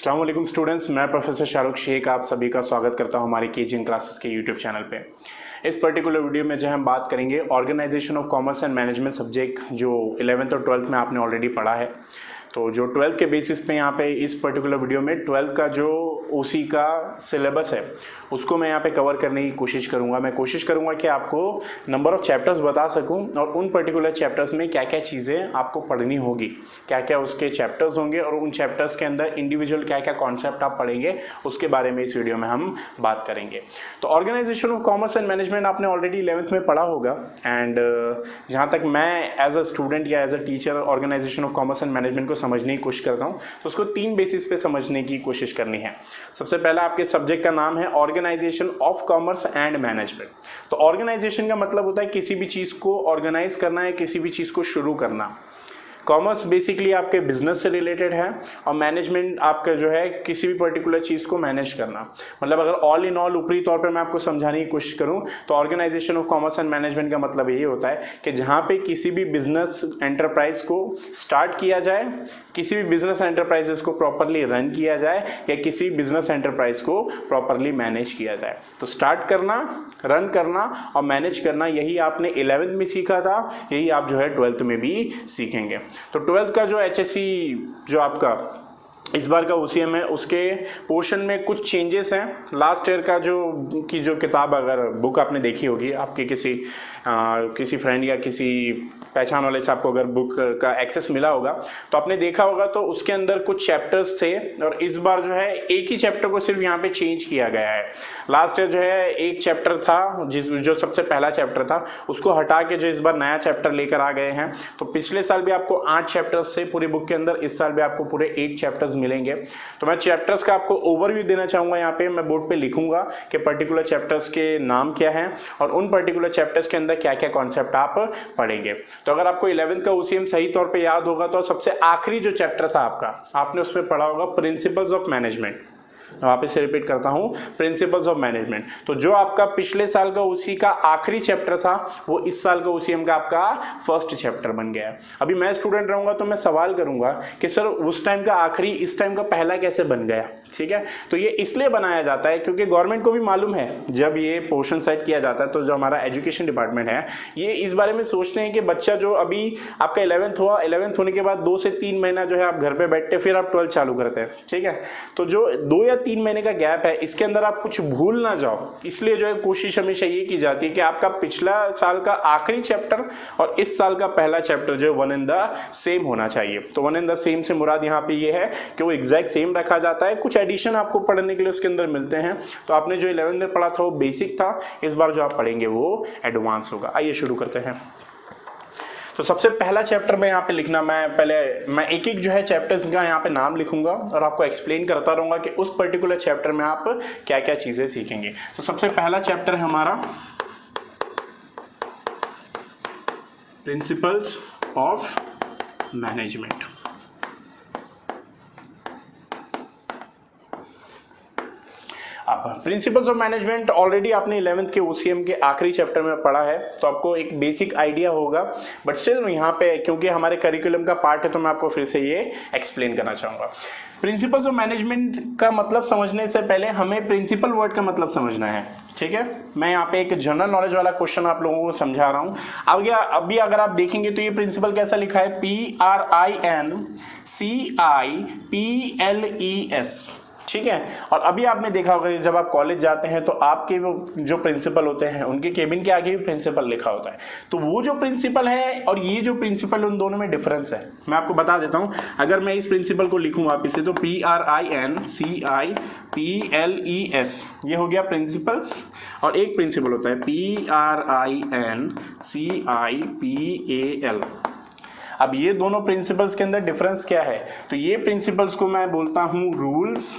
अस्सलाम वालेकुम स्टूडेंट्स, मैं प्रोफेसर शाहरुख शेख आप सभी का स्वागत करता हूं हमारे केजी क्लासेस के यूट्यूब चैनल पे। इस पर्टिकुलर वीडियो में जो हम बात करेंगे organization of commerce and management subject जो 11th और 12th में आपने ऑलरेडी पढ़ा है। तो जो 12th के बेसिस पे यहाँ पे इस पर्टिकुलर वीडियो में 12th का जो ओसी का सिलेबस है उसको मैं यहाँ पे कवर करने की कोशिश करूँगा। मैं कोशिश करूँगा कि आपको नंबर ऑफ चैप्टर्स बता सकूँ और उन पर्टिकुलर चैप्टर्स में क्या क्या चीज़ें आपको पढ़नी होगी, क्या क्या उसके चैप्टर्स होंगे और उन चैप्टर्स के अंदर इंडिविजुअल क्या क्या कॉन्सेप्ट आप पढ़ेंगे उसके बारे में इस वीडियो में हम बात करेंगे। तो organization of commerce and management आपने ऑलरेडी 11th में पढ़ा होगा एंड जहाँ तक मैं एज अ स्टूडेंट या as a teacher organization of commerce and management को समझने की कोशिश करता हूँ तो उसको 3 बेसिस पे समझने की कोशिश करनी है। सबसे पहला आपके सब्जेक्ट का नाम है organization of commerce and management. तो ऑर्गेनाइजेशन का मतलब होता है किसी भी चीज़ को ऑर्गेनाइज करना है, किसी भी चीज़ को शुरू करना। कॉमर्स बेसिकली आपके बिजनेस से रिलेटेड है और मैनेजमेंट आपका जो है किसी भी पर्टिकुलर चीज़ को मैनेज करना। मतलब अगर ऑल इन ऑल ऊपरी तौर पे मैं आपको समझाने की कोशिश करूं तो organization of commerce and management का मतलब ये होता है कि जहां पे किसी भी बिजनेस एंटरप्राइज को स्टार्ट किया जाए, किसी भी बिजनेस एंटरप्राइजेस को प्रॉपरली रन किया जाए या किसी बिजनेस एंटरप्राइज को प्रॉपरली मैनेज किया जाए। तो स्टार्ट करना, रन करना और मैनेज करना, यही आपने 11th में सीखा था, यही आप जो है 12th में भी सीखेंगे। तो 12th का जो एचएससी जो आपका इस बार का ओसीएम है उसके पोर्शन में कुछ चेंजेस हैं। लास्ट ईयर का जो किताब अगर बुक आपने देखी होगी, आपके किसी फ्रेंड या किसी पहचान वाले से आपको अगर बुक का एक्सेस मिला होगा तो आपने देखा होगा तो उसके अंदर कुछ चैप्टर्स थे और इस बार जो है एक ही चैप्टर को सिर्फ यहाँ पे चेंज किया गया है। लास्ट ईयर जो है एक चैप्टर था जो सबसे पहला चैप्टर था उसको हटा के जो इस बार नया चैप्टर लेकर आ गए हैं। तो पिछले साल भी आपको 8 चैप्टर्स थे पूरी बुक के अंदर, इस साल भी आपको पूरे 8 चैप्टर्स मिलेंगे। तो मैं चैप्टर्स का आपको ओवरव्यू देना चाहूँगा। यहाँ पे मैं बोर्ड पे लिखूंगा कि पर्टिकुलर चैप्टर्स के नाम क्या हैं और उन पर्टिकुलर चैप्टर्स के अंदर क्या क्या कॉन्सेप्ट आप पढ़ेंगे। तो अगर आपको 11th का ओसीएम सही तौर पे याद होगा तो सबसे आखिरी जो चैप्टर था आपका, आपने उसमें पढ़ा होगा प्रिंसिपल्स ऑफ मैनेजमेंट। वापस से रिपीट करता हूं, प्रिंसिपल्स ऑफ मैनेजमेंट। तो जो आपका पिछले साल का उसी का आखिरी चैप्टर था वो इस साल का ओसीएम का आपका फर्स्ट चैप्टर बन गया है। अभी मैं स्टूडेंट रहूंगा तो मैं सवाल करूंगा कि सर उस टाइम का आखिरी इस टाइम का पहला कैसे बन गया। ठीक है, तो ये इसलिए बनाया जाता है क्योंकि गवर्नमेंट को भी मालूम है जब ये पोर्शन सेट किया जाता है तो जो हमारा एजुकेशन डिपार्टमेंट है ये इस बारे में सोचते हैं कि बच्चा जो अभी आपका 11th हुआ, 11th होने के बाद 2 से 3 महीना जो है आप घर पे बैठते फिर आप 12th चालू करते हैं। ठीक है, तो जो 2 या 3 महीने का गैप है इसके अंदर आप कुछ भूल ना जाओ, इसलिए जो है कोशिश हमेशा ये की जाती है कि आपका पिछला साल का आखिरी चैप्टर और इस साल का पहला चैप्टर जो वन इन द सेम होना चाहिए। तो वन इन द सेम से मुराद यहाँ पे ये है कि वो एग्जैक्ट सेम रखा जाता है, कुछ एडिशन आपको पढ़ने के लिए उसके अंदर मिलते हैं। तो आपने जो 11th में पढ़ा था वो बेसिक था, इस बार जो आप पढ़ेंगे वो एडवांस होगा। आइए शुरू करते हैं। तो सबसे पहला चैप्टर में यहाँ पे लिखना, मैं एक एक जो है चैप्टर्स का यहाँ पे नाम लिखूंगा और आपको एक्सप्लेन करता रहूंगा कि उस पर्टिकुलर चैप्टर में आप क्या क्या चीजें सीखेंगे। तो सबसे पहला चैप्टर है हमारा प्रिंसिपल्स ऑफ मैनेजमेंट। अब प्रिंसिपल्स ऑफ मैनेजमेंट ऑलरेडी आपने 11th के ओसीएम के आखिरी चैप्टर में पढ़ा है तो आपको एक बेसिक आइडिया होगा, बट स्टिल यहाँ पे क्योंकि हमारे करिकुलम का पार्ट है तो मैं आपको फिर से ये एक्सप्लेन करना चाहूँगा। प्रिंसिपल्स ऑफ मैनेजमेंट का मतलब समझने से पहले हमें प्रिंसिपल वर्ड का मतलब समझना है। ठीक है, मैं यहाँ पे एक जनरल नॉलेज वाला क्वेश्चन आप लोगों को समझा रहा हूँ। अभी अगर आप देखेंगे तो ये प्रिंसिपल कैसा लिखा है, PRINCIPLES। ठीक है, और अभी आपने देखा होगा जब आप कॉलेज जाते हैं तो आपके जो प्रिंसिपल होते हैं उनके केबिन के आगे भी प्रिंसिपल लिखा होता है। तो वो जो प्रिंसिपल है और ये जो प्रिंसिपल है उन दोनों में डिफरेंस है। मैं आपको बता देता हूं, अगर मैं इस प्रिंसिपल को लिखूं वापिस से तो PRINCIPLES ये हो गया प्रिंसिपल्स, और एक प्रिंसिपल होता है PRINCIPAL। अब ये दोनों प्रिंसिपल्स के अंदर डिफरेंस क्या है, तो ये प्रिंसिपल्स को मैं बोलता हूं रूल्स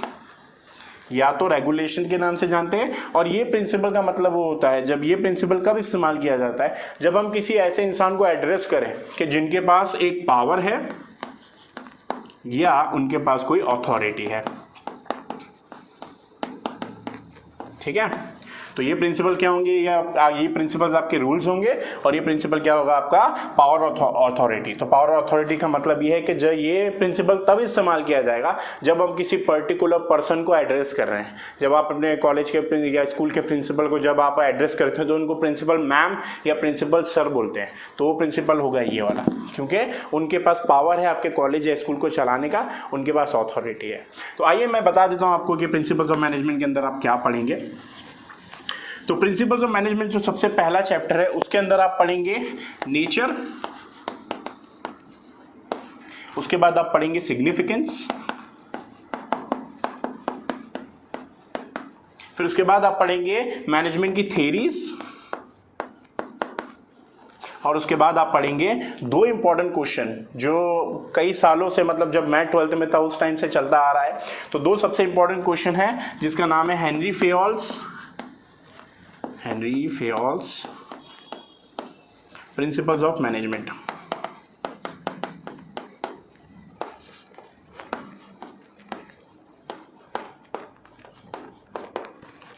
या तो रेगुलेशन के नाम से जानते हैं, और ये प्रिंसिपल का मतलब वो होता है, जब ये प्रिंसिपल कब इस्तेमाल किया जाता है, जब हम किसी ऐसे इंसान को एड्रेस करें कि जिनके पास एक पावर है या उनके पास कोई अथॉरिटी है। ठीक है, तो ये प्रिंसिपल क्या होंगे, ये प्रिंसिपल्स आपके रूल्स होंगे और ये प्रिंसिपल क्या होगा आपका पावर अथॉरिटी। तो पावर अथॉरिटी का मतलब ये है कि जो ये प्रिंसिपल तब इस्तेमाल किया जाएगा जब हम किसी पर्टिकुलर पर्सन को एड्रेस कर रहे हैं। जब आप अपने कॉलेज के या स्कूल के प्रिंसिपल को जब आप एड्रेस करते हैं तो उनको प्रिंसिपल मैम या प्रिंसिपल सर बोलते हैं, तो वो प्रिंसिपल होगा ये वाला, क्योंकि उनके पास पावर है आपके कॉलेज या स्कूल को चलाने का, उनके पास अथॉरिटी है। तो आइए मैं बता देता हूँ आपको कि प्रिंसिपल्स ऑफ मैनेजमेंट के अंदर आप क्या पढ़ेंगे। तो प्रिंसिपल्स ऑफ मैनेजमेंट जो सबसे पहला चैप्टर है उसके अंदर आप पढ़ेंगे नेचर, उसके बाद आप पढ़ेंगे सिग्निफिकेंस, फिर उसके बाद आप पढ़ेंगे मैनेजमेंट की थ्योरीज, और उसके बाद आप पढ़ेंगे दो इंपॉर्टेंट क्वेश्चन जो कई सालों से, मतलब जब मैं 12th में था उस टाइम से चलता आ रहा है। तो दो सबसे इंपॉर्टेंट क्वेश्चन है जिसका नाम है हेनरी फेयोल्स प्रिंसिपल्स ऑफ मैनेजमेंट।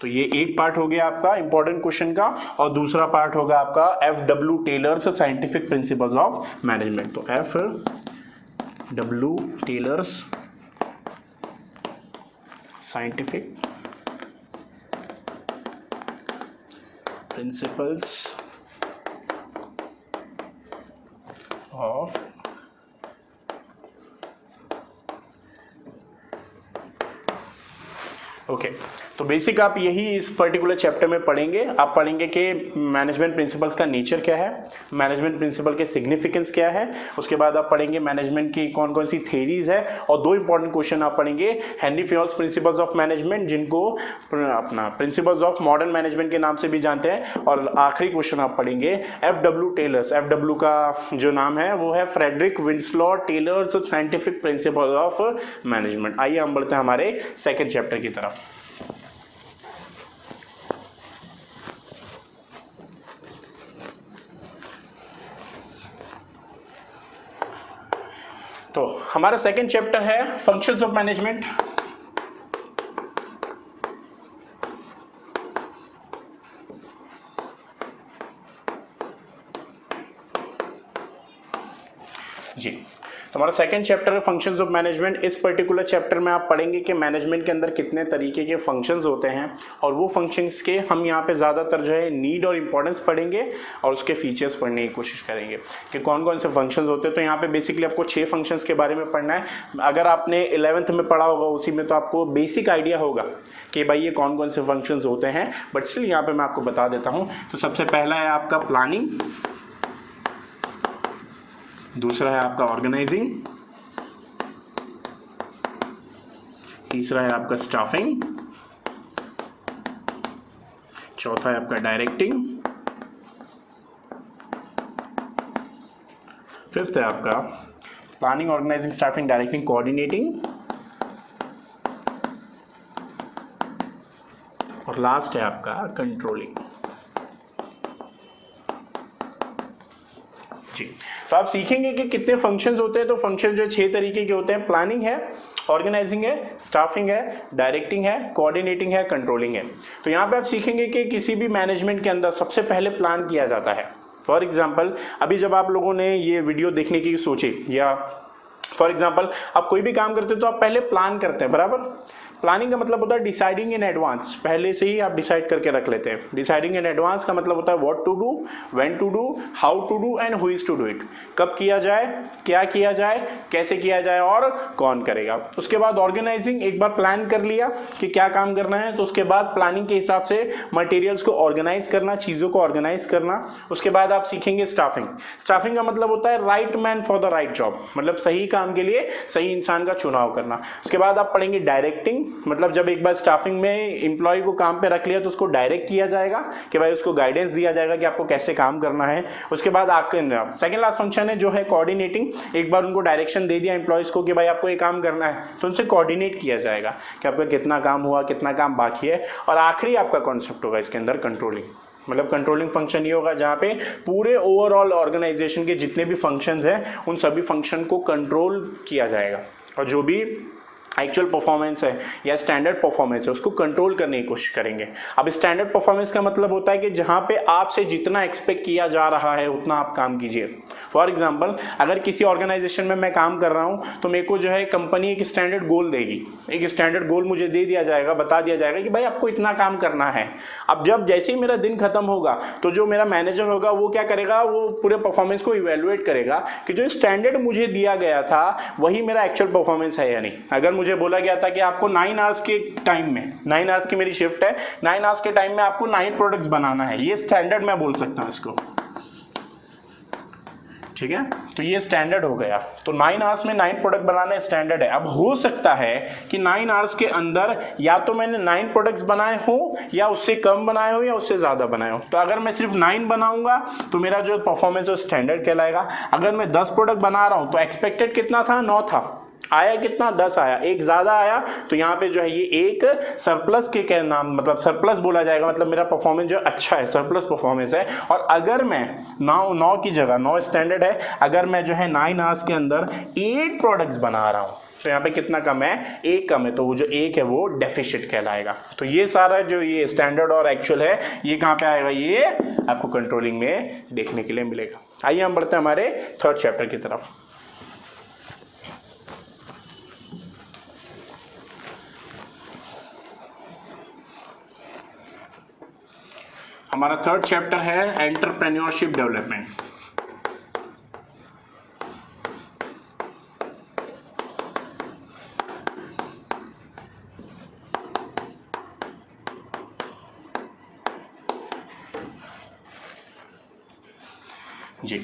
तो ये एक पार्ट हो गया आपका इंपॉर्टेंट क्वेश्चन का, और दूसरा पार्ट होगा आपका FW Taylor's scientific principles of management. तो FW Taylor's scientific principles of okay. तो बेसिक आप यही इस पर्टिकुलर चैप्टर में पढ़ेंगे। आप पढ़ेंगे कि मैनेजमेंट प्रिंसिपल्स का नेचर क्या है, मैनेजमेंट प्रिंसिपल के सिग्निफिकेंस क्या है, उसके बाद आप पढ़ेंगे मैनेजमेंट की कौन कौन सी थ्योरीज है, और दो इंपॉर्टेंट क्वेश्चन आप पढ़ेंगे हेनरी फेयोल्स प्रिंसिपल्स ऑफ मैनेजमेंट, जिनको अपना प्रिंसिपल्स ऑफ मॉडर्न मैनेजमेंट के नाम से भी जानते हैं, और आखिरी क्वेश्चन आप पढ़ेंगे FW टेलर्स। FW का जो नाम है वो है Frederick Winslow Taylor's scientific principles of management. आइए हम बढ़ते हैं हमारे सेकेंड चैप्टर की तरफ। तो हमारा सेकंड चैप्टर है फंक्शंस ऑफ मैनेजमेंट। जी, तो हमारा सेकंड चैप्टर है फंक्शंस ऑफ मैनेजमेंट। इस पर्टिकुलर चैप्टर में आप पढ़ेंगे कि मैनेजमेंट के अंदर कितने तरीके के फंक्शंस होते हैं, और वो फंक्शंस के हम यहाँ पे ज़्यादातर जो है नीड और इंपॉर्टेंस पढ़ेंगे, और उसके फीचर्स पढ़ने की कोशिश करेंगे कि कौन कौन से फंक्शंस होते हैं। तो यहाँ पे बेसिकली आपको 6 फंक्शंस के बारे में पढ़ना है। अगर आपने 11th में पढ़ा होगा उसी में तो आपको बेसिक आइडिया होगा कि भाई ये कौन कौन से फंक्शंस होते हैं, बट स्टिल यहाँ पर मैं आपको बता देता हूँ। तो सबसे पहला है आपका प्लानिंग, दूसरा है आपका ऑर्गेनाइजिंग, तीसरा है आपका स्टाफिंग, चौथा है आपका डायरेक्टिंग, फिफ्थ है आपका planning, organizing, staffing, directing, coordinating, और लास्ट है आपका कंट्रोलिंग। जी, तो आप सीखेंगे कि कितने फंक्शंस होते हैं। तो फंक्शन जो 6 तरीके के होते हैं, प्लानिंग है, ऑर्गेनाइजिंग है, स्टाफिंग है, डायरेक्टिंग है, कोऑर्डिनेटिंग है, कंट्रोलिंग है। तो यहाँ पे आप सीखेंगे कि किसी भी मैनेजमेंट के अंदर सबसे पहले प्लान किया जाता है। फॉर एग्जाम्पल अभी जब आप लोगों ने ये वीडियो देखने की सोची, या फॉर एग्जाम्पल आप कोई भी काम करते हो तो आप पहले प्लान करते हैं, बराबर। प्लानिंग का मतलब होता है डिसाइडिंग इन एडवांस, पहले से ही आप डिसाइड करके रख लेते हैं। डिसाइडिंग इन एडवांस का मतलब होता है what to do, when to do, how to do and who is to do it. कब किया जाए, क्या किया जाए, कैसे किया जाए और कौन करेगा। उसके बाद ऑर्गेनाइजिंग, एक बार प्लान कर लिया कि क्या काम करना है, तो उसके बाद प्लानिंग के हिसाब से मटेरियल्स को ऑर्गेनाइज करना, चीज़ों को ऑर्गेनाइज करना। उसके बाद आप सीखेंगे स्टाफिंग। स्टाफिंग का मतलब होता है right man for the right job, मतलब सही काम के लिए सही इंसान का चुनाव करना। उसके बाद आप पढ़ेंगे डायरेक्टिंग, मतलब जब एक बार स्टाफिंग में एम्प्लॉय को काम पे रख लिया तो उसको डायरेक्ट किया जाएगा कि भाई उसको गाइडेंस दिया जाएगा कि आपको कैसे काम करना है। उसके बाद आपके सेकंड लास्ट फंक्शन है जो है कोऑर्डिनेटिंग। एक बार उनको डायरेक्शन दे दिया एम्प्लॉयज को कि भाई आपको ये काम करना है, तो उनसे कोऑर्डिनेट किया जाएगा कि आपका कितना काम हुआ, कितना काम बाकी है। और आखिरी आपका कॉन्सेप्ट होगा इसके अंदर कंट्रोलिंग, मतलब कंट्रोलिंग फंक्शन ये होगा जहाँ पे पूरे ओवरऑल ऑर्गेनाइजेशन के जितने भी फंक्शंस हैं उन सभी फंक्शन को कंट्रोल किया जाएगा, और जो भी एक्चुअल परफॉर्मेंस है या स्टैंडर्ड परफॉर्मेंस है उसको कंट्रोल करने की कोशिश करेंगे। अब स्टैंडर्ड परफॉर्मेंस का मतलब होता है कि जहां पे आपसे जितना एक्सपेक्ट किया जा रहा है उतना आप काम कीजिए। फॉर एग्जांपल, अगर किसी ऑर्गेनाइजेशन में मैं काम कर रहा हूं तो मेरे को जो है कंपनी एक स्टैंडर्ड गोल देगी, एक स्टैंडर्ड गोल मुझे दे दिया जाएगा, बता दिया जाएगा कि भाई आपको इतना काम करना है। अब जब जैसे ही मेरा दिन खत्म होगा तो जो मेरा मैनेजर होगा वो क्या करेगा, वो पूरे परफॉर्मेंस को इवेलुएट करेगा कि जो स्टैंडर्ड मुझे दिया गया था वही मेरा एक्चुअल परफॉर्मेंस है या नहीं। अगर मुझे बोला गया था कि आपको 9 आवर्स के टाइम में, 9 आवर्स की मेरी शिफ्ट है, 9 आवर्स के टाइम में आपको 9 प्रोडक्ट्स बनाना है, ये स्टैंडर्ड मैं बोल सकता हूं इसको, ठीक है। तो ये स्टैंडर्ड हो गया। तो 9 आवर्स में 9 प्रोडक्ट बनाना स्टैंडर्ड है। अब हो सकता है कि 9 आवर्स के अंदर या तो मैंने 9 प्रोडक्ट्स बनाए हो या उससे कम बनाए हो या उससे ज़्यादा बनाए हो। तो अगर मैं सिर्फ 9 बनाऊंगा तो मेरा जो परफॉर्मेंस है स्टैंडर्ड कहलाएगा। अगर मैं 10 प्रोडक्ट बना रहा हूं तो एक्सपेक्टेड कितना था, 9 था, आया कितना, 10 आया, एक ज्यादा आया तो यहाँ पे जो है ये एक सरप्लस के नाम, मतलब सरप्लस बोला जाएगा, मतलब मेरा परफॉर्मेंस जो अच्छा है, सरप्लस परफॉर्मेंस है। और अगर मैं 9 की जगह 9 स्टैंडर्ड है, अगर मैं जो है 9 आवर्स के अंदर 8 प्रोडक्ट्स बना रहा हूँ तो यहाँ पे कितना कम है, 1 कम है, तो वो जो 1 है वो डेफिसिट कहलाएगा। तो ये सारा जो ये स्टैंडर्ड और एक्चुअल है ये कहाँ पे आएगा, ये आपको कंट्रोलिंग में देखने के लिए मिलेगा। आइए हम बढ़ते हैं हमारे थर्ड चैप्टर की तरफ। हमारा थर्ड चैप्टर है एंटरप्रेन्योरशिप डेवलपमेंट। जी,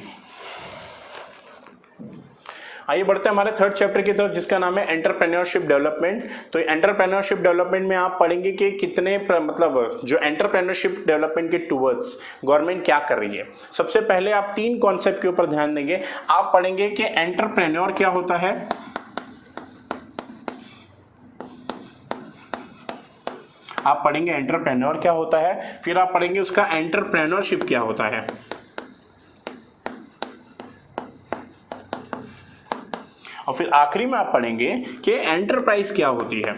आइए बढ़ते हैं हमारे थर्ड चैप्टर की तरफ जिसका नाम है एंटरप्रेन्योरशिप डेवलपमेंट। तो एंटरप्रेन्योरशिप डेवलपमेंट में आप पढ़ेंगे कि कितने मतलब जो एंटरप्रेन्योरशिप डेवलपमेंट के टूवर्ड्स गवर्नमेंट क्या कर रही है। सबसे पहले आप 3 कॉन्सेप्ट के ऊपर ध्यान देंगे। आप पढ़ेंगे कि एंटरप्रेन्योर क्या होता है, आप पढ़ेंगे एंटरप्रेन्योर क्या होता है, फिर आप पढ़ेंगे उसका एंटरप्रेन्योरशिप क्या होता है, और फिर आखिरी में आप पढ़ेंगे कि एंटरप्राइज क्या होती है।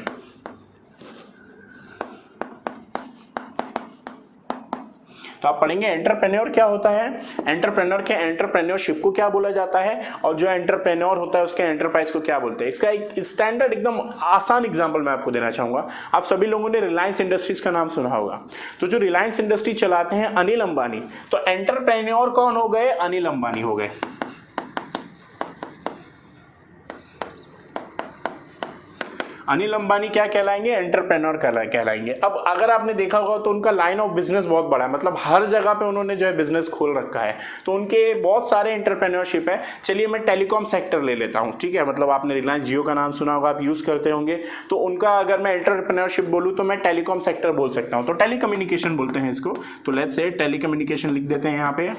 तो आप पढ़ेंगे एंटरप्रेन्योर क्या होता है, एंटरप्रेन्योर के एंटरप्रेन्योरशिप को क्या बोला जाता है, और जो एंटरप्रेन्योर होता है उसके एंटरप्राइज को क्या बोलते हैं। इसका एक स्टैंडर्ड एकदम आसान एग्जांपल मैं आपको देना चाहूंगा। आप सभी लोगों ने रिलायंस इंडस्ट्रीज का नाम सुना होगा। तो जो रिलायंस इंडस्ट्री चलाते हैं अनिल अंबानी, तो एंटरप्रेन्योर कौन हो गए, अनिल अंबानी हो गए। अनिल अंबानी क्या कहलाएंगे, एंटरप्रेन्योर कहलाएंगे। अब अगर आपने देखा होगा तो उनका लाइन ऑफ बिजनेस बहुत बड़ा है, मतलब हर जगह पे उन्होंने जो है बिजनेस खोल रखा है। तो उनके बहुत सारे एंटरप्रेन्योरशिप है। चलिए मैं टेलीकॉम सेक्टर ले लेता हूँ, ठीक है, मतलब आपने रिलायंस जियो का नाम सुना होगा, आप यूज करते होंगे। तो उनका अगर मैं एंटरप्रेन्योरशिप बोलूँ तो मैं टेलीकॉम सेक्टर बोल सकता हूँ। तो टेलीकम्युनिकेशन बोलते हैं इसको। तो लेट्स से टेलीकम्युनिकेशन लिख देते हैं यहाँ पे।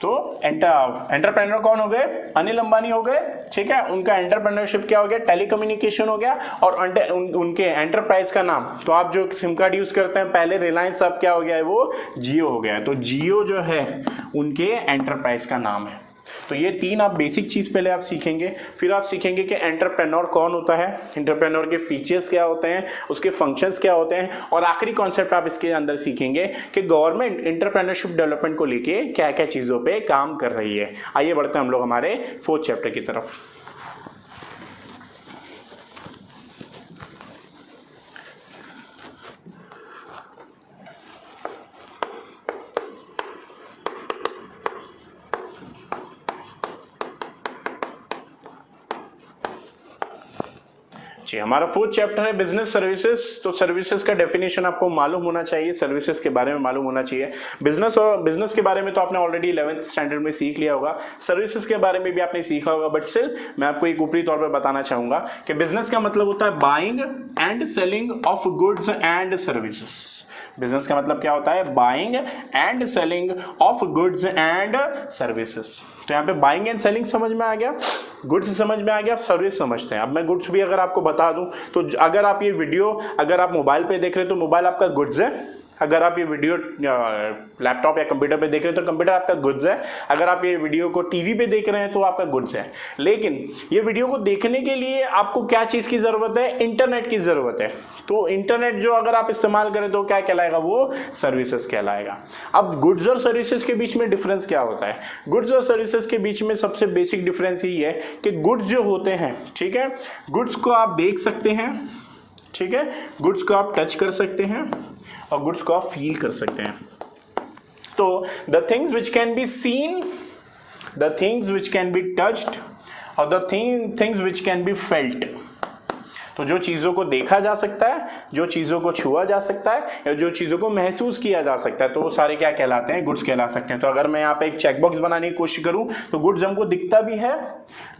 तो एंटरप्रेन्योर कौन हो गए, अनिल अंबानी हो गए, ठीक है। उनका एंटरप्रेन्योरशिप क्या हो गया, टेलीकम्युनिकेशन हो गया। और उनके एंटरप्राइज का नाम, तो आप जो सिम कार्ड यूज करते हैं पहले रिलायंस, अब क्या हो गया है, वो जियो हो गया है। तो जियो जो है उनके एंटरप्राइज का नाम है। तो ये 3 आप बेसिक चीज पहले आप सीखेंगे। फिर आप सीखेंगे कि एंटरप्रेन्योर कौन होता है, एंटरप्रेन्योर के फीचर्स क्या होते हैं, उसके फंक्शंस क्या होते हैं, और आखिरी कॉन्सेप्ट आप इसके अंदर सीखेंगे कि गवर्नमेंट एंटरप्रेन्योरशिप डेवलपमेंट को लेके क्या क्या चीजों पे काम कर रही है। आइए बढ़ते हैं हम लोग हमारे 4th चैप्टर की तरफ। जी, हमारा 4th चैप्टर है बिजनेस सर्विसेज। तो सर्विसेज का डेफिनेशन आपको मालूम होना चाहिए, सर्विसेज के बारे में मालूम होना चाहिए। बिजनेस के बारे में तो आपने ऑलरेडी 11th स्टैंडर्ड में सीख लिया होगा, सर्विसेज के बारे में भी आपने सीखा होगा, बट स्टिल मैं आपको एक ऊपरी तौर पर बताना चाहूंगा कि बिजनेस का मतलब होता है buying and selling of goods and services. Business का मतलब क्या होता है, buying and selling of goods and services. तो यहाँ पे बाइंग एंड सेलिंग समझ में आ गया, गुड्स समझ में आ गया, सर्विस समझते हैं। अब मैं गुड्स भी अगर आपको बता दूं तो अगर आप ये वीडियो अगर आप मोबाइल पे देख रहे हैं तो मोबाइल आपका गुड्स है, अगर आप ये वीडियो लैपटॉप या कंप्यूटर पे देख रहे हैं तो कंप्यूटर आपका गुड्स है, अगर आप ये वीडियो को टीवी पे देख रहे हैं तो आपका गुड्स है। लेकिन ये वीडियो को देखने के लिए आपको क्या चीज़ की ज़रूरत है? इंटरनेट की ज़रूरत है। तो इंटरनेट जो अगर आप इस्तेमाल करें तो क्या कहलाएगा? वो सर्विसेज कहलाएगा। अब गुड्स और सर्विसेज के बीच में डिफरेंस क्या होता है? गुड्स और सर्विसेज के बीच में सबसे बेसिक डिफरेंस यही है कि गुड्स जो होते हैं, ठीक है, गुड्स को आप देख सकते हैं, ठीक है, गुड्स को आप टच कर सकते हैं और गुड्स को आप फील कर सकते हैं। तो the things which can be seen, the things which can be touched और the things which can be felt. तो जो चीज़ों को देखा जा सकता है, जो चीज़ों को छुआ जा सकता है या जो चीज़ों को महसूस किया जा सकता है, तो वो सारे क्या कहलाते हैं? गुड्स कहला सकते हैं। तो अगर मैं यहाँ पे एक चेकबॉक्स बनाने की कोशिश करूँ तो गुड्स हमको दिखता भी है,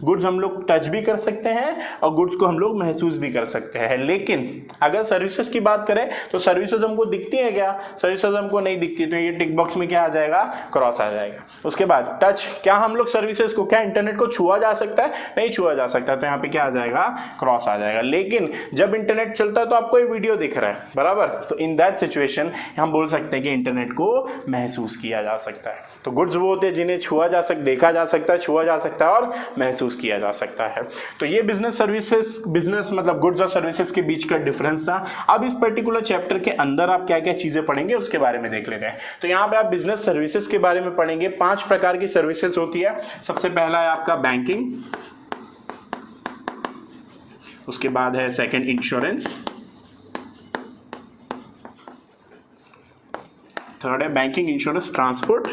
गुड्स हम लोग टच भी कर सकते हैं और गुड्स को हम लोग महसूस भी कर सकते हैं। लेकिन अगर सर्विसेज की बात करें तो सर्विसेज हमको दिखती है क्या? सर्विसेज हमको नहीं दिखती, तो ये टिक बॉक्स में क्या आ जाएगा? क्रॉस आ जाएगा। उसके बाद टच, क्या हम लोग सर्विसेज को, क्या इंटरनेट को छुआ जा सकता है? नहीं छुआ जा सकता, तो यहाँ पे क्या आ जाएगा? क्रॉस आ जाएगा। लेकिन जब इंटरनेट चलता है तो आपको ये वीडियो दिख रहा है, बराबर, तो इन दैट सिचुएशन हम बोल सकते हैं कि इंटरनेट को महसूस किया जा सकता है। तो गुड्स वो होते हैं जिन्हें छुआ जा सकता, देखा जा सकता है, छुआ जा सकता है और महसूस किया जा सकता है। तो ये बिजनेस सर्विसेज, बिजनेस मतलब गुड्स और सर्विसेज के बीच का डिफरेंस था। अब इस पर्टिकुलर चैप्टर के अंदर आप क्या क्या चीजें पढ़ेंगे उसके बारे में देख लेते हैं। तो यहाँ पे आप बिजनेस सर्विसेज के बारे में पढ़ेंगे। 5 प्रकार की सर्विसेज होती है। सबसे पहला है आपका बैंकिंग, उसके बाद है सेकंड इंश्योरेंस, थर्ड है बैंकिंग इंश्योरेंस ट्रांसपोर्ट,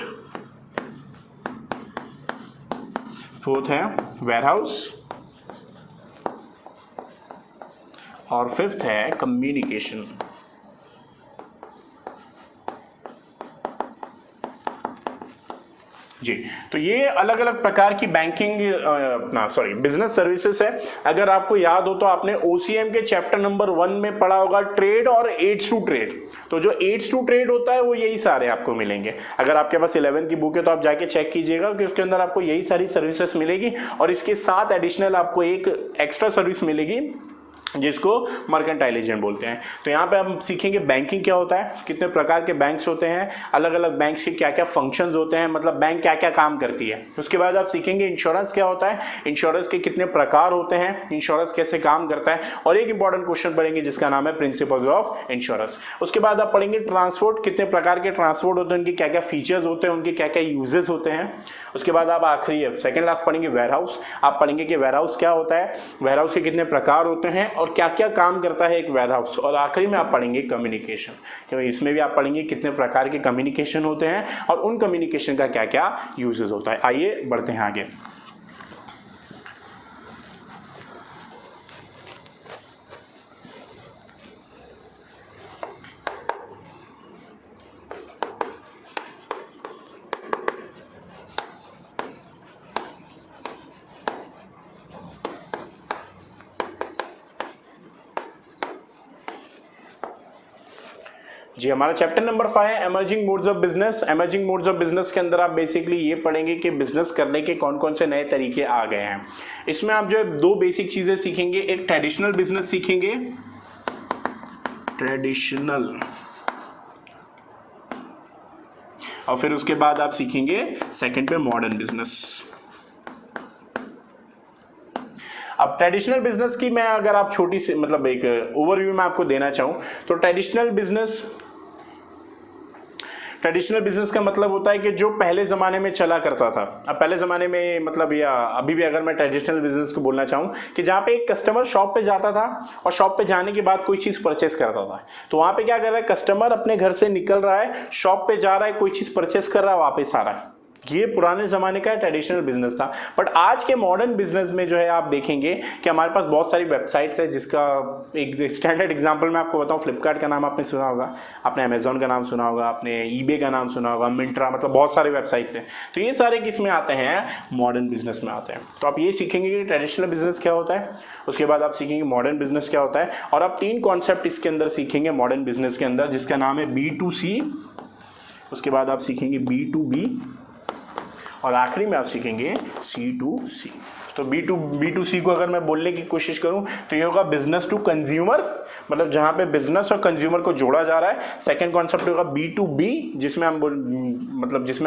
फोर्थ है वेयरहाउस और फिफ्थ है कम्युनिकेशन। जी, तो ये अलग अलग प्रकार की बैंकिंग बिजनेस सर्विसेज है। अगर आपको याद हो तो आपने ओसीएम के चैप्टर नंबर 1 में पढ़ा होगा ट्रेड और एड्स टू ट्रेड। तो जो एड्स टू ट्रेड होता है वो यही सारे आपको मिलेंगे। अगर आपके पास 11th की बुक है तो आप जाके चेक कीजिएगा कि उसके अंदर आपको यही सारी सर्विसेज मिलेगी और इसके साथ एडिशनल आपको एक एक्स्ट्रा सर्विस मिलेगी जिसको मर्केंटाइल एजेंट बोलते हैं। तो यहाँ पे हम सीखेंगे बैंकिंग क्या होता है, कितने प्रकार के बैंक्स होते हैं, अलग अलग बैंक्स के क्या क्या फंक्शंस होते हैं, मतलब बैंक क्या क्या काम करती है। उसके बाद आप सीखेंगे इंश्योरेंस क्या होता है, इंश्योरेंस के कितने प्रकार होते हैं, इंश्योरेंस कैसे काम करता है, और एक इंपॉर्टेंट क्वेश्चन पढ़ेंगे जिसका नाम है प्रिंसिपल्स ऑफ इंश्योरेंस। उसके बाद आप पढ़ेंगे ट्रांसपोर्ट, कितने प्रकार के ट्रांसपोर्ट होते हैं, उनके क्या क्या फीचर्स होते हैं, उनके क्या क्या यूजेस होते हैं। उसके बाद आप आखिरी सेकंड लास्ट पढ़ेंगे वेयरहाउस। आप पढ़ेंगे कि वेयरहाउस क्या होता है, वेयरहाउस के कितने प्रकार होते हैं और क्या क्या काम करता है एक वेयरहाउस। और आखिरी में आप पढ़ेंगे कम्युनिकेशन, क्योंकि इसमें भी आप पढ़ेंगे कितने प्रकार के कम्युनिकेशन होते हैं और उन कम्युनिकेशन का क्या क्या यूजेस होता है। आइए बढ़ते हैं आगे। जी, हमारा चैप्टर नंबर 5 है emerging modes of business. Emerging modes of business के अंदर आप बेसिकली ये पढ़ेंगे कि बिजनेस करने के कौन कौन से नए तरीके आ गए हैं। इसमें आप जो है 2 बेसिक चीजें सीखेंगे, एक ट्रेडिशनल बिजनेस सीखेंगे, ट्रेडिशनल, और फिर उसके बाद आप सीखेंगे सेकंड पे मॉडर्न बिजनेस। अब ट्रेडिशनल बिजनेस की मैं अगर आप छोटी सी मतलब एक ओवरव्यू में आपको देना चाहूं तो ट्रेडिशनल बिजनेस का मतलब होता है कि जो पहले ज़माने में चला करता था। अब पहले ज़माने में मतलब या अभी भी अगर मैं ट्रेडिशनल बिजनेस को बोलना चाहूँ कि जहाँ पे एक कस्टमर शॉप पे जाता था और शॉप पे जाने के बाद कोई चीज़ परचेस करता था, तो वहाँ पे क्या कर रहा है, कस्टमर अपने घर से निकल रहा है, शॉप पे जा रहा है, कोई चीज़ परचेस कर रहा है, वापस आ रहा है। ये पुराने ज़माने का ट्रेडिशनल बिजनेस था। बट आज के मॉडर्न बिजनेस में जो है आप देखेंगे कि हमारे पास बहुत सारी वेबसाइट्स है, जिसका एक स्टैंडर्ड एग्जांपल मैं आपको बताऊं, फ्लिपकार्ट का नाम आपने सुना होगा, आपने अमेजोन का नाम सुना होगा, आपने ईबे का नाम सुना होगा, मिंत्रा, मतलब बहुत सारे वेबसाइट्स हैं। तो ये सारे किस में आते हैं, मॉडर्न बिजनेस में आते हैं। तो आप ये सीखेंगे कि ट्रेडिशनल बिजनेस क्या होता है, उसके बाद आप सीखेंगे मॉडर्न बिजनेस क्या होता है, और आप 3 कॉन्सेप्ट इसके अंदर सीखेंगे मॉडर्न बिजनेस के अंदर, जिसका नाम है B2C, उसके बाद आप सीखेंगे B2B और आखिरी में आप सीखेंगे C2C। तो B2C को अगर मैं बोलने की कोशिश करूं तो ये होगा बिजनेस टू कंज्यूमर, मतलब जहां पे बिजनेस और कंज्यूमर को जोड़ा जा रहा है। सेकंड कॉन्सेप्ट होगा B2B, जिसमें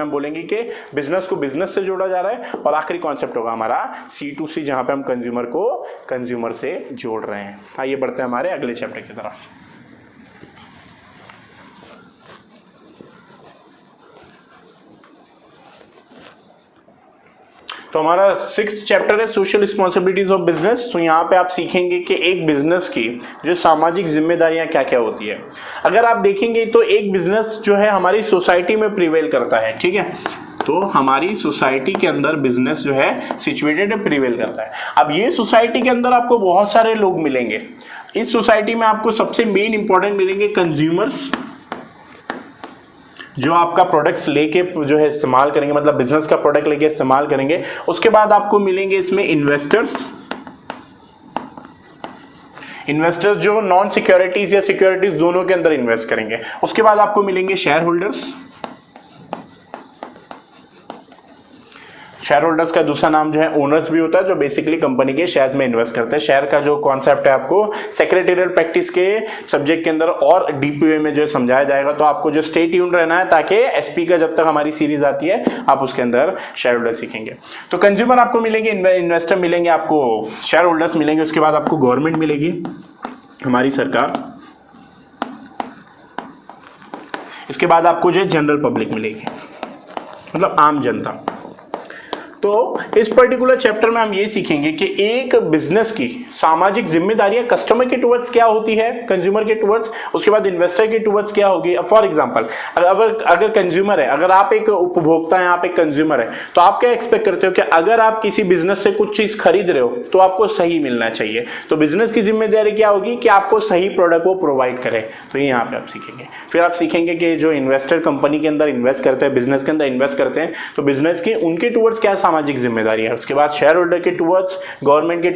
हम बोलेंगे कि बिजनेस को बिजनेस से जोड़ा जा रहा है। और आखिरी कॉन्सेप्ट होगा हमारा C2C, जहां पे हम कंज्यूमर को कंज्यूमर से जोड़ रहे हैं। आइए बढ़ते हैं हमारे अगले चैप्टर की तरफ। तो हमारा 6th चैप्टर है सोशल रिस्पॉन्सिबिलिटीज ऑफ बिजनेस। तो यहाँ पे आप सीखेंगे कि एक बिजनेस की जो सामाजिक जिम्मेदारियां क्या क्या होती है। अगर आप देखेंगे तो एक बिजनेस जो है हमारी सोसाइटी में प्रिवेल करता है, ठीक है। तो हमारी सोसाइटी के अंदर बिजनेस जो है सिचुएटेड है, प्रिवेल करता है। अब ये सोसाइटी के अंदर आपको बहुत सारे लोग मिलेंगे। इस सोसाइटी में आपको सबसे मेन इंपॉर्टेंट मिलेंगे कंज्यूमर्स, जो आपका प्रोडक्ट्स लेके जो है इस्तेमाल करेंगे, मतलब बिजनेस का प्रोडक्ट लेके इस्तेमाल करेंगे। उसके बाद आपको मिलेंगे इसमें इन्वेस्टर्स जो नॉन सिक्योरिटीज या सिक्योरिटीज दोनों के अंदर इन्वेस्ट करेंगे। उसके बाद आपको मिलेंगे शेयर होल्डर्स का दूसरा नाम जो है ओनर्स भी होता है, जो बेसिकली कंपनी के शेयर्स में इन्वेस्ट करते हैं। शेयर का जो कॉन्सेप्ट है आपको सेक्रेटरियल प्रैक्टिस के सब्जेक्ट के अंदर और डीप वे में जो समझाया जाएगा। तो आपको जो स्टे ट्यून्ड रहना है, ताकि एसपी का जब तक हमारी सीरीज आती है आप उसके अंदर शेयर होल्डर सीखेंगे। तो कंज्यूमर आपको मिलेंगे, इन्वेस्टर मिलेंगे, आपको शेयर होल्डर्स मिलेंगे। उसके बाद आपको गवर्नमेंट मिलेगी, हमारी सरकार। इसके बाद आपको जो है जनरल पब्लिक मिलेगी, मतलब आम जनता। तो इस पर्टिकुलर चैप्टर में हम ये सीखेंगे कि एक बिजनेस की सामाजिक जिम्मेदारियां कस्टमर के टुवर्ड्स क्या होती है, कंज्यूमर के टुवर्ड्स, उसके बाद इन्वेस्टर के टुवर्ड्स क्या होगी। फॉर एग्जांपल अगर कंज्यूमर है, अगर आप एक उपभोक्ता हैं, आप एक कंज्यूमर है, तो आप क्या एक्सपेक्ट करते हो कि अगर आप किसी बिजनेस से कुछ चीज खरीद रहे हो तो आपको सही मिलना चाहिए। तो बिजनेस की जिम्मेदारी क्या होगी कि आपको सही प्रोडक्ट वो प्रोवाइड करे। तो ये यहाँ पे आप सीखेंगे। फिर आप सीखेंगे कि जो इन्वेस्टर कंपनी के अंदर इन्वेस्ट करते हैं, बिजनेस के अंदर इन्वेस्ट करते हैं, तो बिजनेस की उनके टुवर्ड्स क्या सामाजिक जिम्मेदारी है। उसके बाद शेयर होल्डर के टुवर्ड्स, गवर्नमेंट के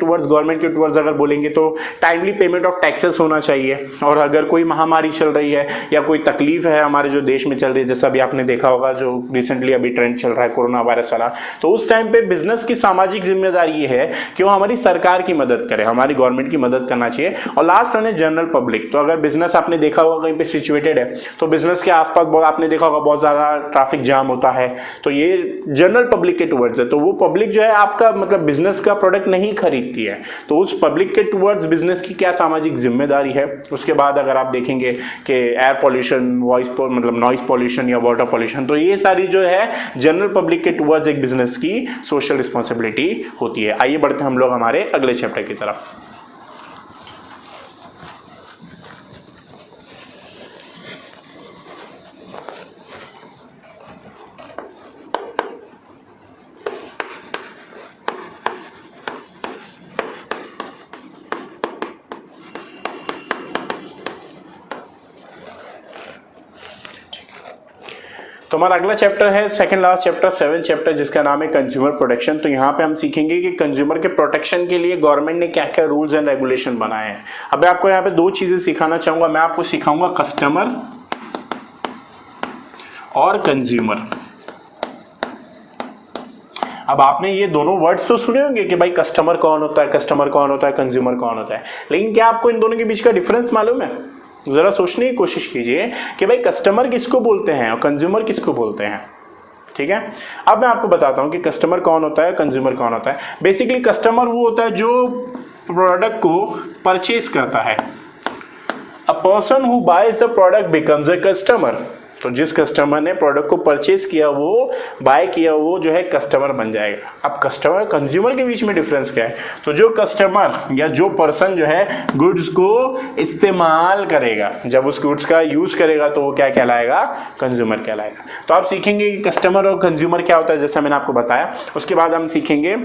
टुवर्ड्स अगर बोलेंगे तो टाइमली पेमेंट ऑफ टैक्सेस होना चाहिए। और अगर कोई महामारी चल रही है या कोई तकलीफ है हमारे जो देश में चल रही है, जैसा अभी आपने देखा होगा जो रिसेंटली अभी ट्रेंड चल रहा है कोरोना वायरस वाला, तो उस टाइम पे बिजनेस की सामाजिक जिम्मेदारी ये है कि वो हमारी सरकार की मदद करे, हमारी गवर्नमेंट की मदद करना चाहिए। और लास्ट है जनरल पब्लिक। तो अगर बिजनेस आपने देखा होगा कहीं पे सिचुएटेड है, तो बिजनेस के आसपास बहुत आपने देखा होगा बहुत ज्यादा ट्रैफिक जाम होता है, तो ये जनरल पब्लिक के टुवर्ड्स है। तो वो पब्लिक जो है आपका मतलब बिजनेस का प्रोडक्ट नहीं खरीदती है, तो उस पब्लिक के टुवर्ड्स बिजनेस की क्या सामाजिक जिम्मेदारी है। उसके बाद अगर आप देखेंगे कि एयर पॉल्यूशन, मतलब नॉइस पॉल्यूशन या वाटर पॉल्यूशन, तो ये सारी जो है जनरल पब्लिक के टुवर्ड्स एक बिजनेस की सोशल रिस्पॉन्सिबिलिटी होती है। आइए बढ़ते हैं हम लोग हमारे अगले चैप्टर की तरफ। तो हमारा अगला चैप्टर है second last chapter, 7th chapter, जिसका नाम है कंज्यूमर प्रोटेक्शन। तो यहाँ पे हम सीखेंगे कि कंज्यूमर के प्रोटेक्शन के लिए गवर्नमेंट ने क्या क्या रूल्स एंड रेगुलेशन बनाए हैं। अब मैं आपको यहाँ पे दो चीजें सिखाना चाहूंगा। मैं आपको सिखाऊंगा कस्टमर और कंज्यूमर। अब आपने ये दोनों वर्ड्स तो सुने होंगे कि भाई कस्टमर कौन होता है, कंज्यूमर कौन होता है, लेकिन क्या आपको इन दोनों के बीच का डिफरेंस मालूम है? जरा सोचने की कोशिश कीजिए कि भाई कस्टमर किसको बोलते हैं और कंज्यूमर किसको बोलते हैं। ठीक है, अब मैं आपको बताता हूं कि कस्टमर कौन होता है, कंज्यूमर कौन होता है। बेसिकली कस्टमर वो होता है जो प्रोडक्ट को परचेज करता है। A person who buys the product becomes a customer. तो जिस कस्टमर ने प्रोडक्ट को परचेज किया, वो बाय किया, वो जो है कस्टमर बन जाएगा। अब कस्टमर कंज्यूमर के बीच में डिफरेंस क्या है? तो जो कस्टमर या जो पर्सन जो है गुड्स को इस्तेमाल करेगा, जब उस गुड्स का यूज करेगा, तो वो क्या कहलाएगा? कंज्यूमर कहलाएगा। तो आप सीखेंगे कि कस्टमर और कंज्यूमर क्या होता है, जैसा मैंने आपको बताया। उसके बाद हम सीखेंगे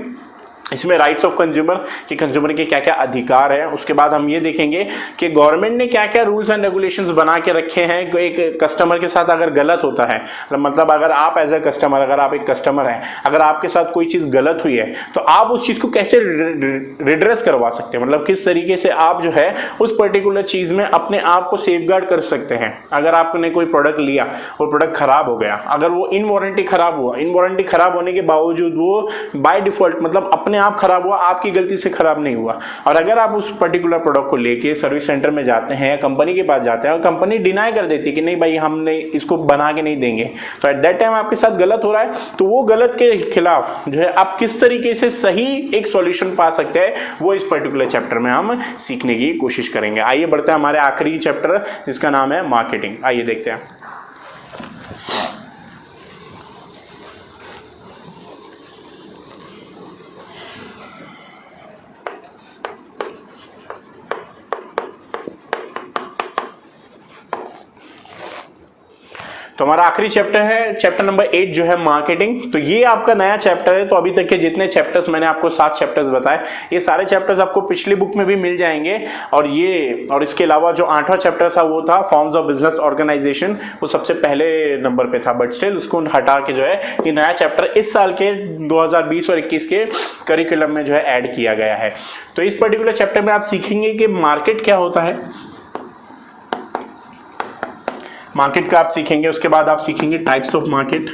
इसमें राइट्स ऑफ कंज्यूमर कि कंज्यूमर के क्या क्या अधिकार है। उसके बाद हम ये देखेंगे कि गवर्नमेंट ने क्या क्या रूल्स एंड रेगुलेशंस बना के रखे हैं। एक कस्टमर के साथ अगर गलत होता है, मतलब अगर आप एज ए कस्टमर, अगर आप एक कस्टमर हैं, अगर आपके साथ कोई चीज़ गलत हुई है, तो आप उस चीज़ को कैसे रिड्रेस करवा सकते हैं, मतलब किस तरीके से आप जो है उस पर्टिकुलर चीज़ में अपने आप को सेफगार्ड कर सकते हैं। अगर आपने कोई प्रोडक्ट लिया और प्रोडक्ट खराब हो गया, अगर वो इन वारंटी खराब हुआ, इन वारंटी खराब होने के बावजूद वो बाय डिफॉल्ट मतलब अपने अपने आप खराब हुआ, आपकी गलती से खराब नहीं हुआ। और अगर आप उस पर्टिकुलर प्रोडक्ट को लेके सर्विस सेंटर में जाते हैं या कंपनी के पास जाते हैं और कंपनी डिनाई कर देती है कि नहीं भाई हमने इसको बना के नहीं देंगे, तो एट दैट टाइम आपके साथ गलत हो रहा है। तो वो गलत के खिलाफ जो है आप किस तरीके से सही एक सॉल्यूशन पा सकते हैं, वो इस पर्टिकुलर चैप्टर में हम सीखने की कोशिश करेंगे। आइए बढ़ते हैं हमारे आखिरी चैप्टर जिसका नाम है मार्केटिंग। आइए देखते हैं। तो हमारा आखिरी चैप्टर है चैप्टर नंबर 8 जो है मार्केटिंग। तो ये आपका नया चैप्टर है। तो अभी तक के जितने चैप्टर्स मैंने आपको 7 चैप्टर्स बताए, ये सारे चैप्टर्स आपको पिछली बुक में भी मिल जाएंगे। और इसके अलावा जो 8वां चैप्टर था वो था फॉर्म्स ऑफ बिजनेस ऑर्गेनाइजेशन, वो सबसे पहले नंबर पे था, बट स्टिल उसको हटा के जो है ये नया चैप्टर इस साल के 2020 और 21 के करिकुलम में जो है ऐड किया गया है। तो इस पर्टिकुलर चैप्टर में आप सीखेंगे कि मार्केट क्या होता है, मार्केट का आप सीखेंगे। उसके बाद आप सीखेंगे टाइप्स ऑफ मार्केट,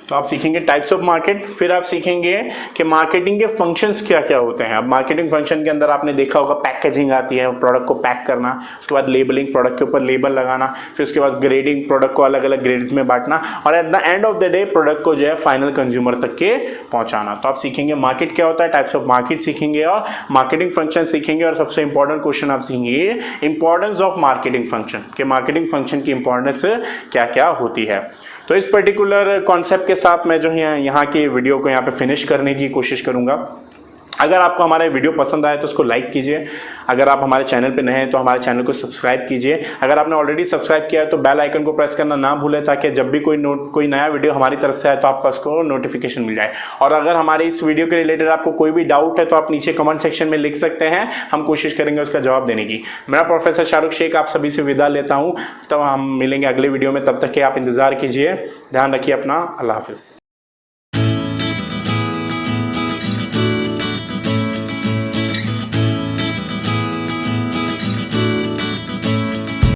तो आप सीखेंगे टाइप्स ऑफ मार्केट। फिर आप सीखेंगे कि मार्केटिंग के फंक्शंस क्या क्या होते हैं। अब मार्केटिंग फंक्शन के अंदर आपने देखा होगा पैकेजिंग आती है, प्रोडक्ट को पैक करना, उसके बाद लेबलिंग, प्रोडक्ट के ऊपर लेबल लगाना, फिर उसके बाद ग्रेडिंग, प्रोडक्ट को अलग अलग ग्रेड्स में बांटना, और at the end of the day product को जो है फाइनल कंज्यूमर तक के पहुंचाना। तो आप सीखेंगे मार्केट क्या होता है, टाइप्स ऑफ मार्केट सीखेंगे और मार्केटिंग फंक्शन सीखेंगे। और सबसे इंपॉर्टेंट क्वेश्चन आप सीखेंगे इंपॉर्टेंस ऑफ मार्केटिंग फंक्शन, कि मार्केटिंग फंक्शन की इंपॉर्टेंस क्या क्या होती है। तो इस पर्टिकुलर कॉन्सेप्ट के साथ मैं जो है यहाँ की वीडियो को यहाँ पे फिनिश करने की कोशिश करूँगा। अगर आपको हमारा वीडियो पसंद आए तो उसको लाइक कीजिए। अगर आप हमारे चैनल पे नए हैं तो हमारे चैनल को सब्सक्राइब कीजिए। अगर आपने ऑलरेडी सब्सक्राइब किया है तो बेल आइकन को प्रेस करना ना भूलें, ताकि जब भी कोई नया वीडियो हमारी तरफ से आए तो आपको उसको नोटिफिकेशन मिल जाए। और अगर हमारे इस वीडियो के रिलेटेड आपको कोई भी डाउट है तो आप नीचे कमेंट सेक्शन में लिख सकते हैं, हम कोशिश करेंगे उसका जवाब देने की। मैं प्रोफेसर शाहरुख शेख आप सभी से विदा लेता हूँ। तब हम मिलेंगे अगले वीडियो में, तब तक के आप इंतजार कीजिए। ध्यान रखिए अपना। अल्लाह हाफिज़।